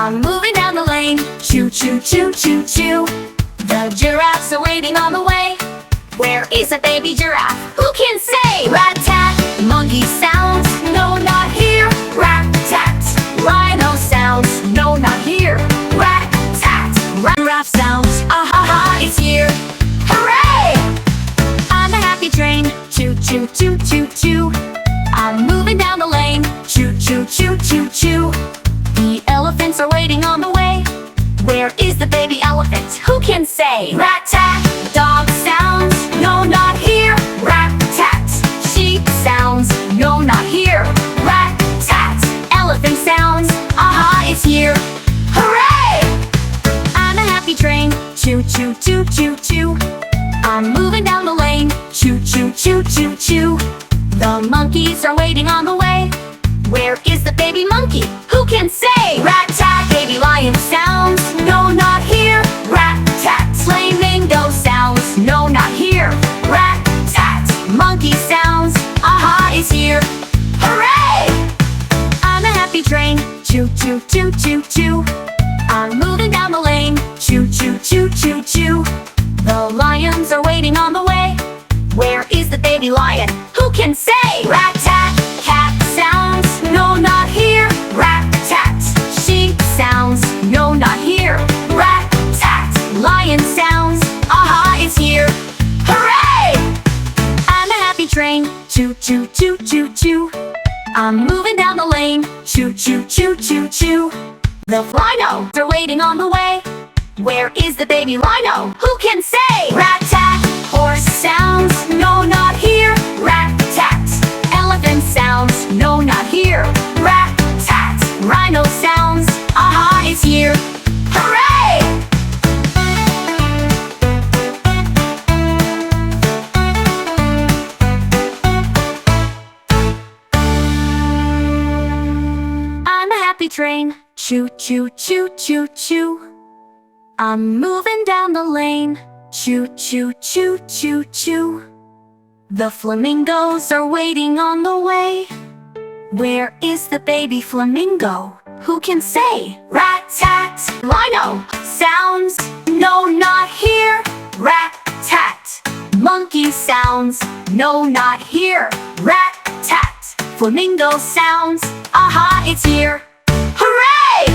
I'm moving down the lane. Choo choo choo choo choo. The giraffes are waiting on the way. Where is a baby giraffe? Who can say? Rat-tat. Monkey sounds, no, not here. Rat-tat. Rhino sounds, no, not here. Rat-tat. Giraffe sounds, ah-ha-ha, it's here. Hooray! I'm a happy train. Choo choo choo choo choo. I'm moving down the lane. Choo choo choo choo choo. The elephants are waiting on the way. Where is the baby elephant? Who can say? Rat-tat. Dog sounds, no, not here. Rat-tat. Sheep sounds, no, not here. Rat-tat. Elephant sounds, aha, it's here. Hooray! I'm a happy train. Choo choo choo choo choo. I'm moving down the lane. Choo choo choo choo choo. The monkeys are waiting on the way. Where is the baby monkey? Who can say? Rat-tat. Baby lion sounds, no, not here. Rat-tat. Flamingo sounds, no, not here. Rat-tat. Monkey sounds, aha, it's here. Hooray! I'm a happy train. Choo choo choo choo choo. I'm moving down the lane. Choo choo choo choo choo. The lions are waiting on the way. Where is the baby lion? Who can say? Rat-tat. Cat sounds, no, not here. Rat-tat. Sheep sounds, no, not here. Rat-tat. Lion sounds, aha, it's here. Hooray! I'm a happy train. Choo choo choo choo choo. I'm moving down the lane. Choo choo choo choo choo. The rhinos are waiting on the way. Where is the baby rhino? Who can say? Rat-tat. Horse sounds, no, not here. Rat-tat. Elephant sounds, no, not here. Rat-tat. Rhino sounds, aha, it's here. Hooray! I'm a happy train. Choo choo choo choo choo. I'm moving down the lane. Choo choo choo choo choo. The flamingos are waiting on the way. Where is the baby flamingo? Who can say? Rat-tat. Rhino sounds, no, not here. Rat-tat. Monkey sounds, no, not here. Rat-tat. Flamingo sounds, aha, it's here. Hooray!